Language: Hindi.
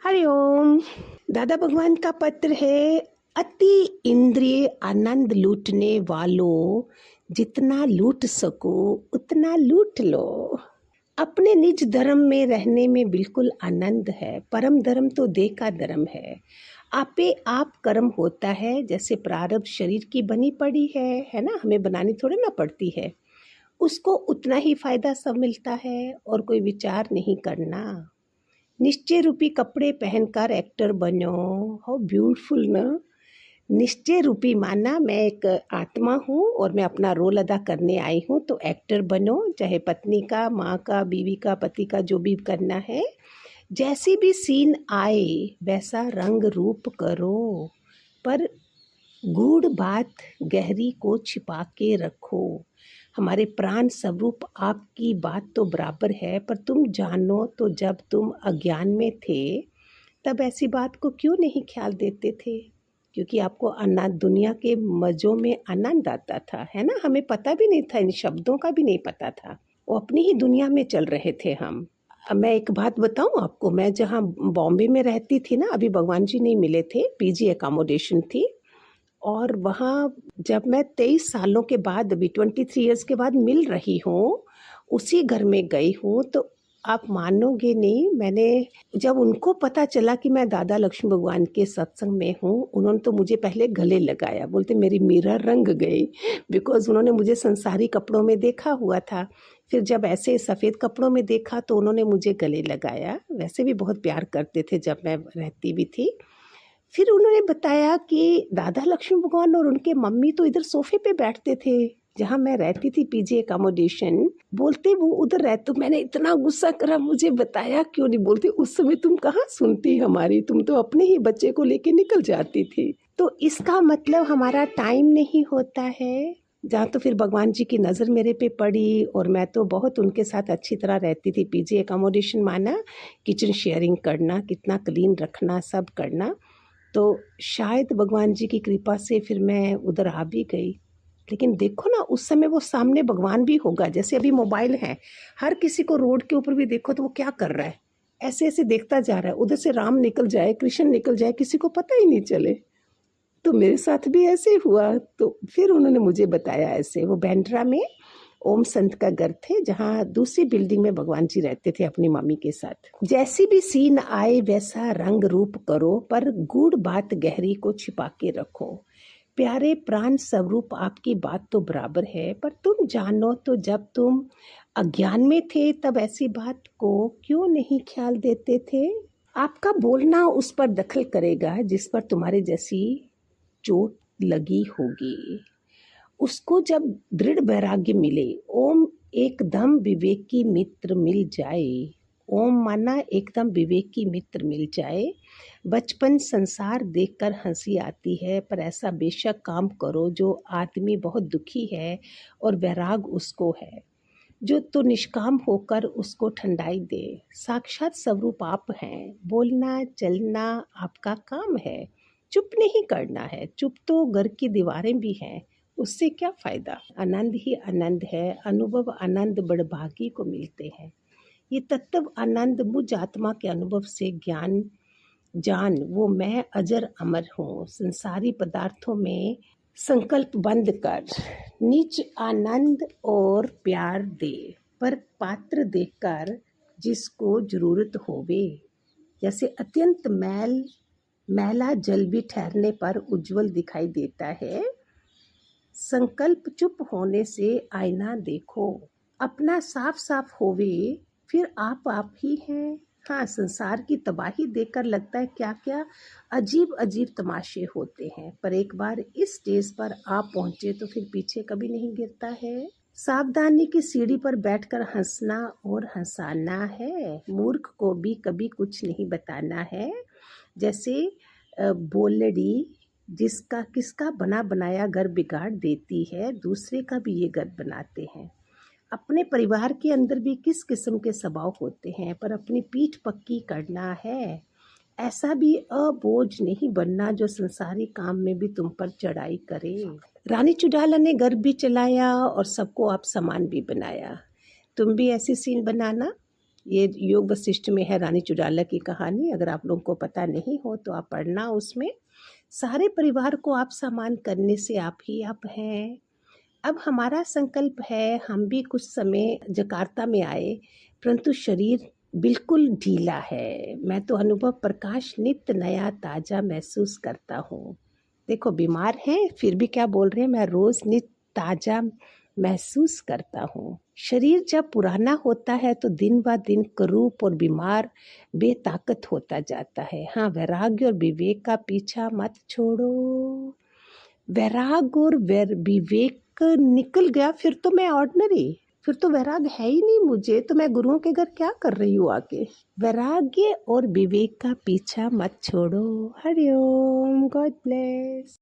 हरिओम। दादा भगवान का पत्र है। अति इंद्रिय आनंद लूटने वालों, जितना लूट सको उतना लूट लो। अपने निज धर्म में रहने में बिल्कुल आनंद है। परम धर्म तो देह का धर्म है। आपे आप कर्म होता है। जैसे प्रारब्ध शरीर की बनी पड़ी है ना, हमें बनानी थोड़ी ना पड़ती है। उसको उतना ही फायदा सब मिलता है और कोई विचार नहीं करना। निश्चय रूपी कपड़े पहनकर एक्टर बनो। हाउ ब्यूटीफुल ना। निश्चय रूपी माना मैं एक आत्मा हूँ और मैं अपना रोल अदा करने आई हूँ, तो एक्टर बनो। चाहे पत्नी का, माँ का, बीवी का, पति का, जो भी करना है। जैसी भी सीन आए वैसा रंग रूप करो, पर गूढ़ बात गहरी को छिपा के रखो। हमारे प्राण स्वरूप आपकी बात तो बराबर है, पर तुम जानो तो जब तुम अज्ञान में थे तब ऐसी बात को क्यों नहीं ख्याल देते थे? क्योंकि आपको आनंद, दुनिया के मज़ों में आनंद आता था, है ना। हमें पता भी नहीं था, इन शब्दों का भी नहीं पता था। वो अपनी ही दुनिया में चल रहे थे हम। अब मैं एक बात बताऊं आपको, मैं जहाँ बॉम्बे में रहती थी ना, अभी भगवान जी नहीं मिले थे, पीजी एकोमोडेशन थी। और वहाँ जब मैं 23 सालों के बाद, अभी 23 ईयर्स के बाद मिल रही हूँ, उसी घर में गई हूँ, तो आप मानोगे नहीं, मैंने जब उनको पता चला कि मैं दादा लक्ष्मी भगवान के सत्संग में हूँ, उन्होंने तो मुझे पहले गले लगाया। बोलते मेरी मीरा रंग गई, बिकॉज उन्होंने मुझे संसारी कपड़ों में देखा हुआ था। फिर जब ऐसे सफ़ेद कपड़ों में देखा तो उन्होंने मुझे गले लगाया। वैसे भी बहुत प्यार करते थे जब मैं रहती भी थी। फिर उन्होंने बताया कि दादा लक्ष्मी भगवान और उनके मम्मी तो इधर सोफे पे बैठते थे जहाँ मैं रहती थी, पीजी एकोमोडेशन। बोलते वो उधर रहते। तो मैंने इतना गुस्सा करा, मुझे बताया क्यों नहीं? बोलते उस समय तुम कहाँ सुनती हमारी, तुम तो अपने ही बच्चे को लेके निकल जाती थी। तो इसका मतलब हमारा टाइम नहीं होता है। जहाँ तो फिर भगवान जी की नज़र मेरे पे पड़ी और मैं तो बहुत उनके साथ अच्छी तरह रहती थी। पीजी एकोमोडेशन माना किचन शेयरिंग करना, कितना क्लीन रखना, सब करना। तो शायद भगवान जी की कृपा से फिर मैं उधर आ भी गई। लेकिन देखो ना, उस समय वो सामने भगवान भी होगा। जैसे अभी मोबाइल है, हर किसी को रोड के ऊपर भी देखो तो वो क्या कर रहा है, ऐसे ऐसे देखता जा रहा है। उधर से राम निकल जाए, कृष्ण निकल जाए, किसी को पता ही नहीं चले। तो मेरे साथ भी ऐसे हुआ। तो फिर उन्होंने मुझे बताया ऐसे। वो बैंड्रा में ओम संत का घर थे, जहाँ दूसरी बिल्डिंग में भगवान जी रहते थे अपनी मम्मी के साथ। जैसी भी सीन आए वैसा रंग रूप करो, पर गूढ़ बात गहरी को छिपा के रखो। प्यारे प्राण स्वरूप आपकी बात तो बराबर है, पर तुम जानो तो जब तुम अज्ञान में थे तब ऐसी बात को क्यों नहीं ख्याल देते थे? आपका बोलना उस पर दखल करेगा जिस पर तुम्हारे जैसी चोट लगी होगी। उसको जब दृढ़ वैराग्य मिले, ओम एकदम विवेकी मित्र मिल जाए। ओम माना एकदम विवेकी मित्र मिल जाए। बचपन संसार देखकर हंसी आती है, पर ऐसा बेशक काम करो जो आदमी बहुत दुखी है और वैराग उसको है, जो तो निष्काम होकर उसको ठंडाई दे। साक्षात स्वरूप आप हैं। बोलना चलना आपका काम है, चुप नहीं करना है। चुप तो घर की दीवारें भी हैं, उससे क्या फायदा? आनंद ही आनंद है। अनुभव आनंद बड़भागी को मिलते हैं। ये तत्व आनंद मुझ आत्मा के अनुभव से ज्ञान जान, वो मैं अजर अमर हूँ। संसारी पदार्थों में संकल्प बंद कर, निज आनंद और प्यार दे, पर पात्र देकर जिसको जरूरत होवे। जैसे अत्यंत मैला जल भी ठहरने पर उज्जवल दिखाई देता है। संकल्प चुप होने से आईना देखो, अपना साफ साफ होवे, फिर आप ही हैं। हाँ, संसार की तबाही देखकर लगता है क्या क्या अजीब अजीब तमाशे होते हैं, पर एक बार इस स्टेज पर आप पहुंचे तो फिर पीछे कभी नहीं गिरता है। सावधानी की सीढ़ी पर बैठकर हंसना और हंसाना है। मूर्ख को भी कभी कुछ नहीं बताना है। जैसे बोलड़ी जिसका किसका बना बनाया घर बिगाड़ देती है, दूसरे का भी ये घर बनाते हैं। अपने परिवार के अंदर भी किस किस्म के स्वभाव होते हैं, पर अपनी पीठ पक्की करना है। ऐसा भी अबोझ नहीं बनना जो संसारी काम में भी तुम पर चढ़ाई करे। रानी चुड़ैला ने घर भी चलाया और सबको आप समान भी बनाया। तुम भी ऐसी सीन बनाना ये योग वशिष्ठ में है रानी चुड़ैला की कहानी। अगर आप लोगों को पता नहीं हो तो आप पढ़ना। उसमें सारे परिवार को आप समान करने से आप ही आप हैं। अब हमारा संकल्प है, हम भी कुछ समय जकार्ता में आए, परंतु शरीर बिल्कुल ढीला है। मैं तो अनुभव प्रकाश नित्य नया ताजा महसूस करता हूँ। देखो बीमार हैं फिर भी क्या बोल रहे हैं, मैं रोज नित्य ताजा महसूस करता हूँ। शरीर जब पुराना होता है तो दिन ब दिन करूप और बीमार बेताकत होता जाता है। हाँ, वैराग्य और विवेक का पीछा मत छोड़ो। वैराग और विवेक निकल गया फिर तो मैं ऑर्डिनरी, फिर तो वैराग है ही नहीं मुझे, तो मैं गुरुओं के घर क्या कर रही हूँ आके। वैराग्य और विवेक का पीछा मत छोड़ो। Hariom, God bless.